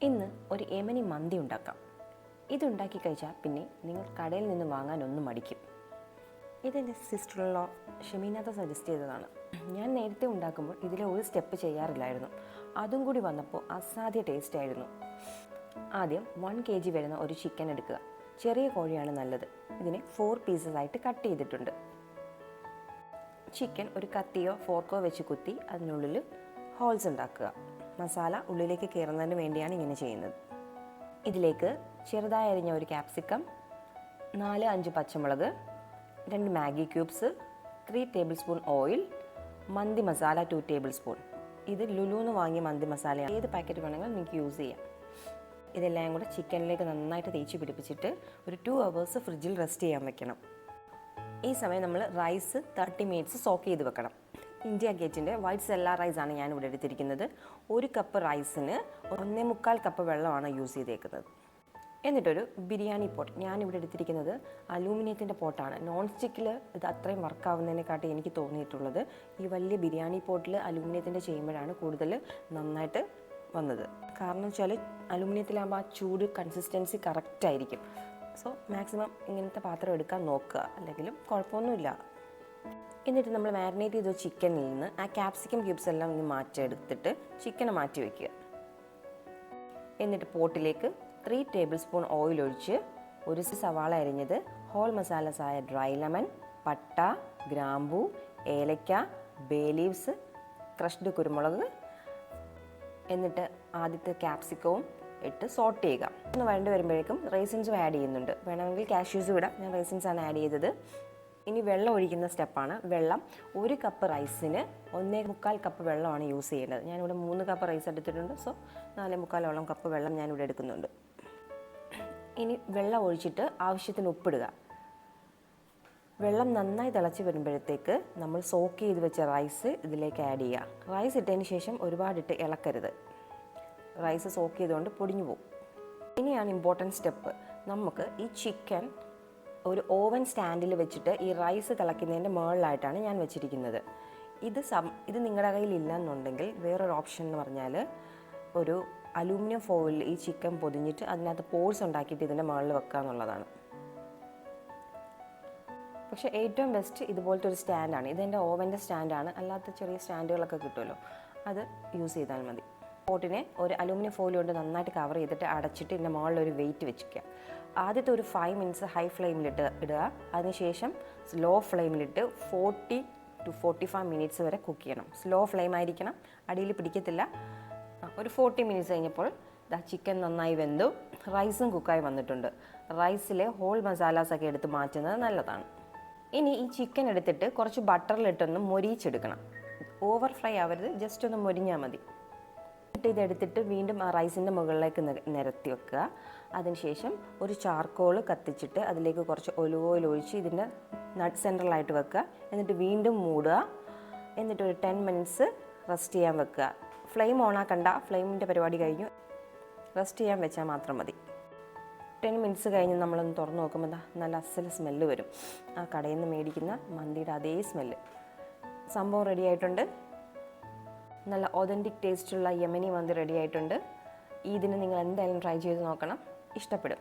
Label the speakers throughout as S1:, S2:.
S1: ഇന്ന് ഒരു യമനി മന്തി ഉണ്ടാക്കാം. ഇതുണ്ടാക്കി കഴിച്ചാൽ പിന്നെ നിങ്ങൾ കടയിൽ നിന്ന് വാങ്ങാനൊന്നും മടിക്കും. ഇതെൻ്റെ സിസ്റ്ററിലോ ഷമീനാത്ത സജസ്റ്റ് ചെയ്തതാണ്. ഞാൻ നേരത്തെ ഉണ്ടാക്കുമ്പോൾ ഇതിലെ ഒരു സ്റ്റെപ്പ് ചെയ്യാറില്ലായിരുന്നു. അതും കൂടി വന്നപ്പോൾ അസാധ്യ ടേസ്റ്റ് ആയിരുന്നു. ആദ്യം 1 kg വരുന്ന ഒരു ചിക്കൻ എടുക്കുക. ചെറിയ കോഴിയാണ് നല്ലത്. ഇതിനെ 4 പീസസ് ആയിട്ട് കട്ട് ചെയ്തിട്ടുണ്ട്. ചിക്കൻ ഒരു കത്തിയോ ഫോർക്കോ വെച്ച് കുത്തി അതിനുള്ളിൽ ഹോൾസ് ഉണ്ടാക്കുക. മസാല ഉള്ളിലേക്ക് കയറുന്നതിന് വേണ്ടിയാണ് ഇങ്ങനെ ചെയ്യുന്നത്. ഇതിലേക്ക് ചെറുതായി അരിഞ്ഞ ഒരു ക്യാപ്സിക്കം, 4-5 പച്ചമുളക്, 2 Maggi cubes, 3 tablespoon oil, മന്തി മസാല 2 ടേബിൾ സ്പൂൺ. ഇത് ലുലുന്ന് വാങ്ങിയ മന്തി മസാലയാണ്. ഏത് പാക്കറ്റ് വേണമെങ്കിലും നിങ്ങൾക്ക് യൂസ് ചെയ്യാം. ഇതെല്ലാം കൂടെ ചിക്കനിലേക്ക് നന്നായിട്ട് തേച്ച് പിടിപ്പിച്ചിട്ട് ഒരു 2 hours ഫ്രിഡ്ജിൽ റെസ്റ്റ് ചെയ്യാൻ വെക്കണം. ഈ സമയം നമ്മൾ റൈസ് 30 minutes സോക്ക് ചെയ്ത് വെക്കണം. ഇന്ത്യ ഗേറ്റിൻ്റെ വൈറ്റ് സെല്ലാ റൈസാണ് ഞാനിവിടെ എടുത്തിരിക്കുന്നത്. 1 കപ്പ് റൈസിന് 1.25 കപ്പ് വെള്ളമാണ് യൂസ് ചെയ്തേക്കുന്നത്. എന്നിട്ടൊരു ബിരിയാണി പോട്ട്, ഞാനിവിടെ എടുത്തിരിക്കുന്നത് അലൂമിനിയത്തിൻ്റെ പോട്ടാണ്. നോൺ സ്റ്റിക്കിൽ ഇത് അത്രയും വർക്കാവുന്നതിനെക്കാട്ടി എനിക്ക് തോന്നിയിട്ടുള്ളത് ഈ വലിയ ബിരിയാണി പോട്ടിൽ അലൂമിനിയത്തിൻ്റെ ചെയ്യുമ്പോഴാണ് കൂടുതൽ നന്നായിട്ട് വന്നത്. കാരണം വെച്ചാൽ അലൂമിനിയത്തിലാകുമ്പോൾ ആ ചൂട് കൺസിസ്റ്റൻസി കറക്റ്റായിരിക്കും. സോ മാക്സിമം ഇങ്ങനത്തെ പാത്രം എടുക്കാൻ നോക്കുക, അല്ലെങ്കിലും കുഴപ്പമൊന്നുമില്ല. എന്നിട്ട് നമ്മൾ മാരിനേറ്റ് ചെയ്ത ചിക്കനിൽ നിന്ന് ആ ക്യാപ്സിക്കം ക്യൂബ്സ് എല്ലാം ഇനി മാറ്റിയെടുത്തിട്ട് ചിക്കനെ മാറ്റി വയ്ക്കുക. എന്നിട്ട് പോട്ടിലേക്ക് 3 ടേബിൾ സ്പൂൺ ഓയിൽ ഒഴിച്ച് ഒരു സവാള അരിഞ്ഞത്, ഹോൾ മസാലസായ ഡ്രൈ ലെമൺ, പട്ട, ഗ്രാമ്പൂ, ഏലക്ക, ബേ ലീവ്സ്, ക്രഷ്ഡ് കുരുമുളക്, എന്നിട്ട് ആദ്യത്തെ ക്യാപ്സിക്കവും ഇട്ട് സോട്ട് ചെയ്യുക. ഒന്ന് വഴണ്ട് വരുമ്പോഴേക്കും റൈസിൻസും ആഡ് ചെയ്യുന്നുണ്ട്. വേണമെങ്കിൽ കാഷ്യൂസും ഇടാം. ഞാൻ റൈസിൻസാണ് ആഡ് ചെയ്തത്. ഇനി വെള്ളം ഒഴിക്കുന്ന സ്റ്റെപ്പാണ്. വെള്ളം 1 കപ്പ് റൈസിന് 1.25 കപ്പ് വെള്ളമാണ് യൂസ് ചെയ്യേണ്ടത്. ഞാനിവിടെ 3 കപ്പ് റൈസ് എടുത്തിട്ടുണ്ട്. സോ 4.25 കപ്പ് വെള്ളം ഞാനിവിടെ എടുക്കുന്നുണ്ട്. ഇനി വെള്ളം ഒഴിച്ചിട്ട് ആവശ്യത്തിന് ഉപ്പിടുക. വെള്ളം നന്നായി തിളച്ച് വരുമ്പോഴത്തേക്ക് നമ്മൾ സോക്ക് ചെയ്ത് വെച്ച റൈസ് ഇതിലേക്ക് ആഡ് ചെയ്യുക. റൈസ് ഇട്ടതിന് ശേഷം ഒരുപാടിട്ട് ഇളക്കരുത്. റൈസ് സോക്ക് ചെയ്തുകൊണ്ട് പൊടിഞ്ഞു പോകും. ഇനിയാണ് ഇമ്പോർട്ടൻറ്റ് സ്റ്റെപ്പ്. നമുക്ക് ഈ ചിക്കൻ ഒരു ഓവൻ സ്റ്റാൻഡിൽ വെച്ചിട്ട് ഈ റൈസ് തിളയ്ക്കുന്നതിൻ്റെ മുകളിലായിട്ടാണ് ഞാൻ വെച്ചിരിക്കുന്നത്. ഇത് നിങ്ങളുടെ കയ്യിൽ ഇല്ലയെന്നുണ്ടെങ്കിൽ വേറൊരു ഓപ്ഷൻ എന്ന് പറഞ്ഞാൽ ഒരു അലൂമിനിയം ഫോയിലിൽ ഈ ചിക്കൻ പൊതിഞ്ഞിട്ട് അതിനകത്ത് പോഴ്സ് ഉണ്ടാക്കിയിട്ട് ഇതിൻ്റെ മുകളിൽ വെക്കുക എന്നുള്ളതാണ്. പക്ഷേ ഏറ്റവും ബെസ്റ്റ് ഇതുപോലത്തെ ഒരു സ്റ്റാൻഡാണ്. ഇതെൻ്റെ ഓവൻ്റെ സ്റ്റാൻഡാണ്. അല്ലാത്ത ചെറിയ സ്റ്റാൻഡുകളൊക്കെ കിട്ടുമല്ലോ, അത് യൂസ് ചെയ്താൽ മതി. പോട്ടിനെ ഒരു അലൂമിനിയം ഫോയിൽ കൊണ്ട് നന്നായിട്ട് കവർ ചെയ്തിട്ട് അടച്ചിട്ട് ഇതിൻ്റെ മുകളിൽ ഒരു വെയിറ്റ് വെച്ചിരിക്കുക. ആദ്യത്തെ ഒരു 5 minutes ഹൈ ഫ്ലെയിമിലിട്ട് ഇടുക. അതിനുശേഷം സ്ലോ ഫ്ലെയിമിലിട്ട് 40 to 45 minutes വരെ കുക്ക് ചെയ്യണം. സ്ലോ ഫ്ലെയിം ആയിരിക്കണം, അടിയിൽ പിടിക്കത്തില്ല. ഒരു 40 minutes കഴിഞ്ഞപ്പോൾ ചിക്കൻ നന്നായി വെന്തു, റൈസും കുക്കായി വന്നിട്ടുണ്ട്. റൈസിലെ ഹോൾ മസാലാസൊക്കെ എടുത്ത് മാറ്റുന്നത് നല്ലതാണ്. ഇനി ഈ ചിക്കൻ എടുത്തിട്ട് കുറച്ച് ബട്ടറിലിട്ടൊന്ന് മൊരിച്ചെടുക്കണം. ഓവർ ഫ്രൈ ആവരുത്, ജസ്റ്റ് ഒന്ന് മൊരിഞ്ഞാൽ മതി. ഇതെടുത്തിട്ട് വീണ്ടും ആ റൈസിൻ്റെ മുകളിലേക്ക് നിരത്തി വെക്കുക. അതിനുശേഷം ഒരു ചാർക്കോൾ കത്തിച്ചിട്ട് അതിലേക്ക് കുറച്ച് ഒലിവ് ഓയിൽ ഒഴിച്ച് ഇതിൻ്റെ സെൻട്രലായിട്ട് വെക്കുക. എന്നിട്ട് വീണ്ടും മൂടുക. എന്നിട്ടൊരു 10 minutes റെസ്റ്റ് ചെയ്യാൻ വെക്കുക. ഫ്ലെയിം ഓണാക്കണ്ട, ഫ്ലെയിമിൻ്റെ പരിപാടി കഴിഞ്ഞു. റെസ്റ്റ് ചെയ്യാൻ വെച്ചാൽ മാത്രം മതി. 10 minutes കഴിഞ്ഞ് നമ്മളൊന്ന് തുറന്ന് നോക്കുമ്പോൾ നല്ല അസൽ സ്മെല്ല് വരും. ആ കടയിൽ നിന്ന് മേടിക്കുന്ന മന്തിയുടെ അതേ സ്മെല്ല്. സംഭവം റെഡി ആയിട്ടുണ്ട്. നല്ല ഒതൻറ്റിക് ടേസ്റ്റുള്ള യമനി മന്തി റെഡി ആയിട്ടുണ്ട്. ഇതിന് നിങ്ങൾ എന്തായാലും ട്രൈ ചെയ്ത് നോക്കണം, ഇഷ്ടപ്പെടും.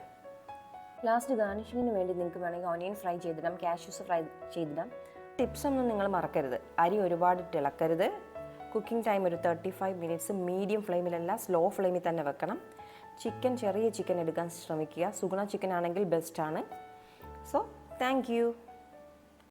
S1: ലാസ്റ്റ് ഗാർണിഷിങ്ങിന് വേണ്ടി നിങ്ങൾക്ക് വേണമെങ്കിൽ ഓനിയൻ ഫ്രൈ ചെയ്തിടാം, കാഷ്യൂസ് ഫ്രൈ ചെയ്തിടാം. ടിപ്സ് ഒന്നും നിങ്ങൾ മറക്കരുത്. അരി ഒരുപാട് തിളക്കരുത്. കുക്കിംഗ് ടൈം ഒരു 35 minutes മീഡിയം ഫ്ലെയിമിലല്ല, സ്ലോ ഫ്ലെയിമിൽ തന്നെ വെക്കണം. ചെറിയ ചിക്കൻ എടുക്കാൻ ശ്രമിക്കുക. സുഗുണ ചിക്കൻ ആണെങ്കിൽ ബെസ്റ്റാണ്. So thank you.